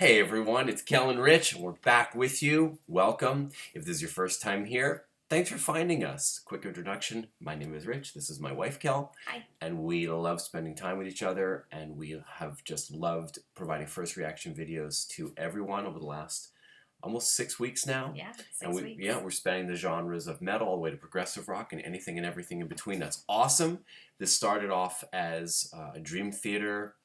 Hey everyone, it's Kel-n-Rich, and we're back with you. Welcome. If this is your first time here, thanks for finding us. Quick introduction, my name is Rich, this is my wife Kel. Hi. And we love spending time with each other, and we have just loved providing first reaction videos to everyone over the last almost 6 weeks now. Yeah, and 6 weeks. Yeah, we're spanning the genres of metal all the way to progressive rock and anything and everything in between. That's awesome. This started off as a Dream Theater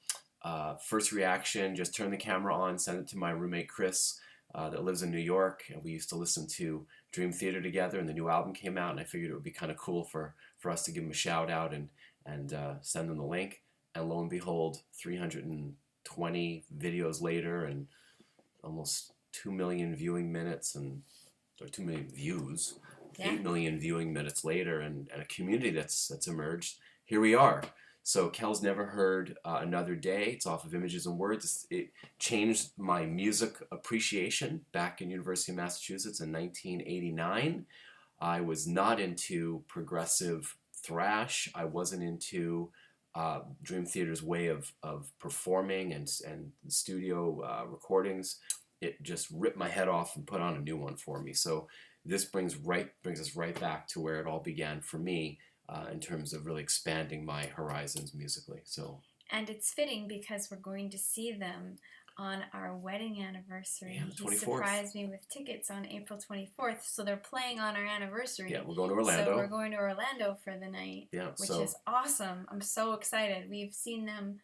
first reaction. Just turn the camera on, send it to my roommate Chris that lives in New York, and we used to listen to Dream Theater together, and the new album came out, and I figured it would be kind of cool for us to give them a shout out and send them the link. And lo and behold, 320 videos later and almost 2 million viewing minutes or 2 million views, Yeah. 8 million viewing minutes later, and a community that's emerged. Here we are. So Kel's Never Heard Another Day. It's off of Images and Words. It changed my music appreciation back in University of Massachusetts in 1989. I was not into progressive thrash. I wasn't into Dream Theater's way of performing and studio recordings. It just ripped my head off and put on a new one for me. So this brings us right back to where it all began for me. In terms of really expanding my horizons musically. And it's fitting because we're going to see them on our wedding anniversary. Yeah, He 24th. surprised me with tickets on April 24th, so they're playing on our anniversary. Yeah, we're going to Orlando. So we're going to Orlando for the night, yeah, which is awesome. I'm so excited. We've seen them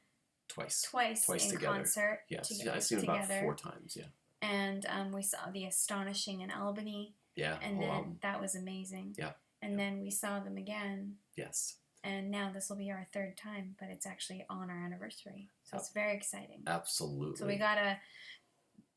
twice in together. Concert. Yes, I've seen them about 4 times. Yeah. And we saw The Astonishing in Albany. Yeah. And then that was amazing. Yeah. And then we saw them again. Yes. And now this will be our 3rd time, but it's actually on our anniversary. So it's very exciting. Absolutely. So we gotta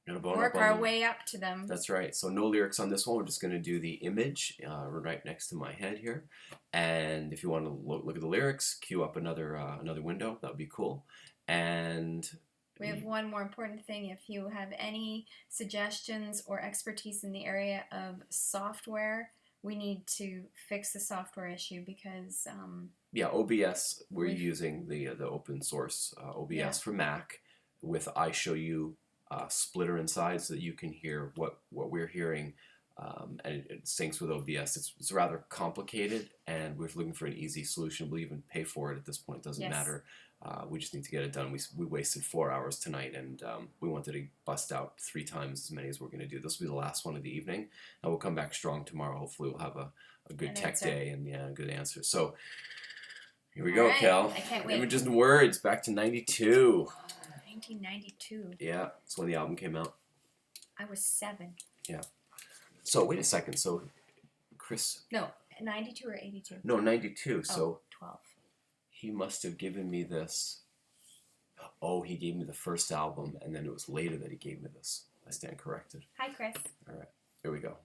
work our way up to them. That's right. So no lyrics on this one. We're just going to do the image right next to my head here. And if you want to look at the lyrics, cue up another window. That would be cool. And we have one more important thing. If you have any suggestions or expertise in the area of software, we need to fix the software issue because yeah, OBS, we're using the open source OBS for Mac with iShowU splitter inside so that you can hear what we're hearing, and it syncs with OBS. It's rather complicated, and we're looking for an easy solution. We'll even pay for it at this point. It doesn't matter. We just need to get it done. We wasted 4 hours tonight, and we wanted to bust out 3 times as many as we're going to do. This will be the last one of the evening, and we'll come back strong tomorrow. Hopefully we'll have a good tech day and a good answer. So here we go, Kel. I can't wait. Images and Words, back to 92. 1992. Yeah, that's when the album came out. I was 7. Yeah. So wait a second. So Chris. No, 92 or 82? No, 92. Oh, so 12. He must have given me this. Oh, he gave me the first album, and then it was later that he gave me this. I stand corrected. Hi, Chris. All right, here we go.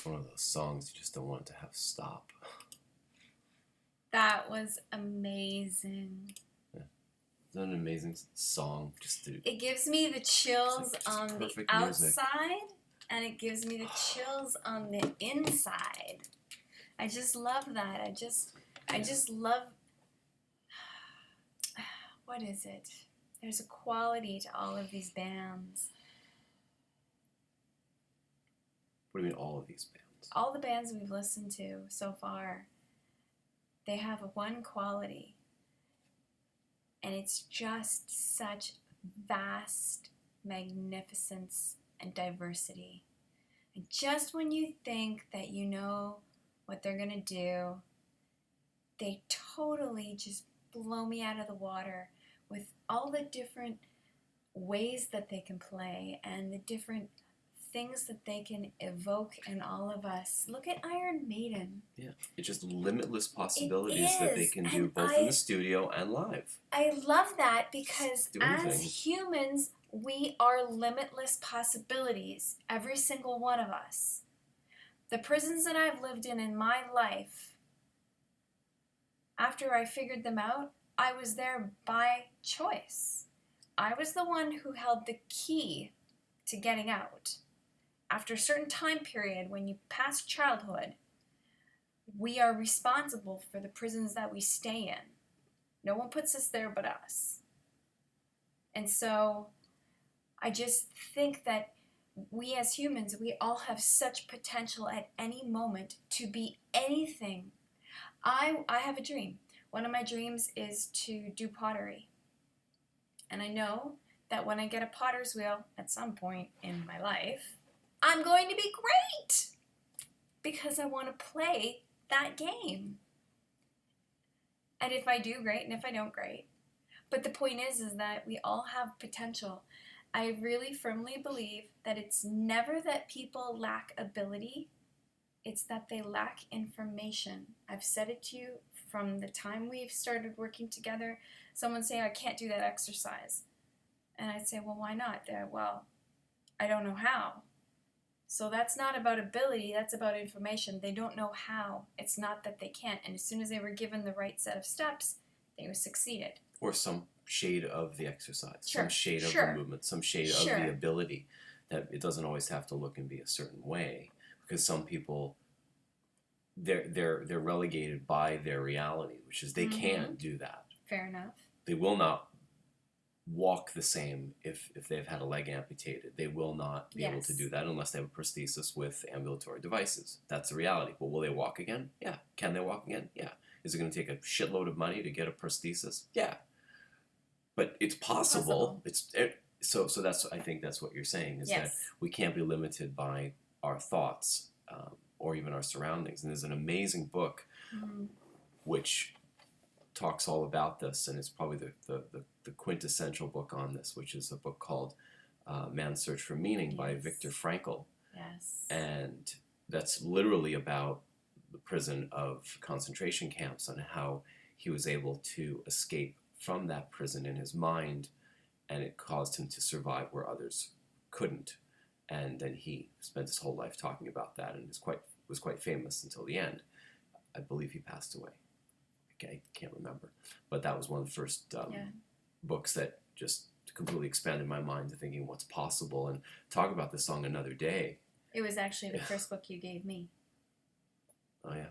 one of those songs you just don't want to have stop. That was amazing. Yeah. It's an amazing song. It gives me the chills on the music. outside, and it gives me the chills on the inside. I just love that. I just love. What is it? There's a quality to all of these bands. What do you mean, all of these bands? All the bands we've listened to so far, they have one quality, and it's just such vast magnificence and diversity. And just when you think that you know what they're going to do, they totally just blow me out of the water with all the different ways that they can play and the different things that they can evoke in all of us. Look at Iron Maiden. Yeah, it's just limitless possibilities that they can do and both in the studio and live. I love that because as humans, we are limitless possibilities, every single one of us. The prisons that I've lived in my life, after I figured them out, I was there by choice. I was the one who held the key to getting out. After a certain time period, when you pass childhood, we are responsible for the prisons that we stay in. No one puts us there but us. And so I just think that we as humans, we all have such potential at any moment to be anything. I have a dream. One of my dreams is to do pottery. And I know that when I get a potter's wheel at some point in my life, I'm going to be great because I want to play that game. And if I do, great, and if I don't, great. But the point is that we all have potential. I really firmly believe that it's never that people lack ability, it's that they lack information. I've said it to you from the time we've started working together. Someone say, I can't do that exercise. And I'd say, well, why not? They're, well, I don't know how. So that's not about ability, that's about information. They don't know how. It's not that they can't. And as soon as they were given the right set of steps, they succeeded. Or some shade of the exercise, Sure. some shade of the movement, some shade Sure. of the ability. That it doesn't always have to look and be a certain way, because some people, they're relegated by their reality, which is they can't do that. Fair enough. They will not walk the same if they've had a leg amputated. They will not be able to do that unless they have a prosthesis with ambulatory devices. That's the reality. But will they walk again? Yeah. Can they walk again? Yeah. Is it going to take a shitload of money to get a prosthesis? Yeah. But it's possible. So that's, I think that's what you're saying, is that we can't be limited by our thoughts or even our surroundings. And there's an amazing book which talks all about this, and it's probably the quintessential book on this, which is a book called Man's Search for Meaning by Viktor Frankl. Yes. And that's literally about the prison of concentration camps and how he was able to escape from that prison in his mind, and it caused him to survive where others couldn't. And then he spent his whole life talking about that, and was quite famous until the end. I believe he passed away. I can't remember. But that was one of the first books that just completely expanded my mind to thinking what's possible. And talk about this song Another Day. It was actually the first book you gave me. Oh, yeah.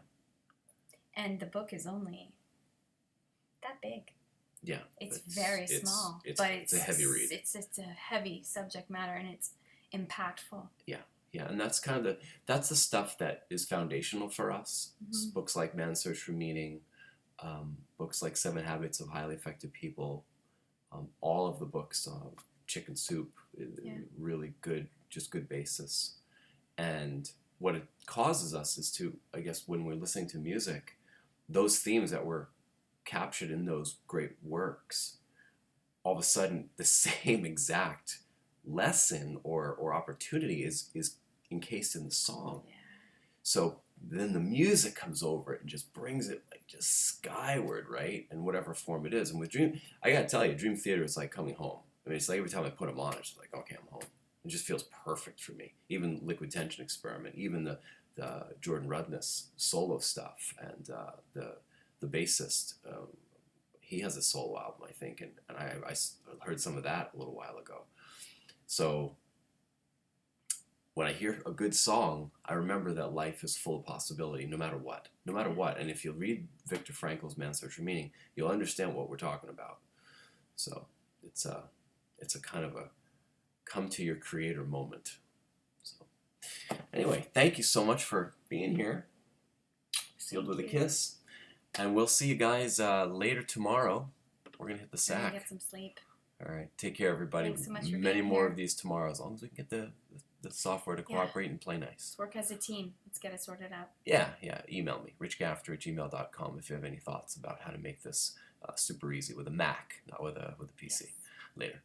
And the book is only that big. Yeah. It's very small. But it's a heavy read. It's a heavy subject matter, and it's impactful. Yeah. Yeah, and that's kind of that's the stuff that is foundational for us. Books like Man's Search for Meaning, books like 7 Habits of Highly Effective People, all of the books, Chicken Soup, really good, just good basis. And what it causes us is to, I guess, when we're listening to music, those themes that were captured in those great works, all of a sudden the same exact lesson or opportunity is encased in the song. Yeah. So then the music comes over it and just brings it like just skyward, right? In whatever form it is. And with Dream, I gotta tell you, Dream Theater is like coming home. I mean, it's like every time I put them on, it's like, okay, I'm home. It just feels perfect for me. Even Liquid Tension Experiment, even the Jordan Rudness solo stuff, and the bassist. He has a solo album, I think, and I heard some of that a little while ago. So when I hear a good song, I remember that life is full of possibility, no matter what. No matter what. And if you read Viktor Frankl's Man's Search for Meaning, you'll understand what we're talking about. So it's a kind of a come to your creator moment. So anyway, thank you so much for being here. Sealed with a kiss. And we'll see you guys later tomorrow. We're going to hit the sack. Get some sleep. All right. Take care, everybody. Thanks so much for Many being more here. of these tomorrow, as long as we can get the software to cooperate and play nice. Let's work as a team. Let's get it sorted out. Yeah. Email me, richgafter@gmail.com, if you have any thoughts about how to make this super easy with a Mac, not with a PC. Yes. Later.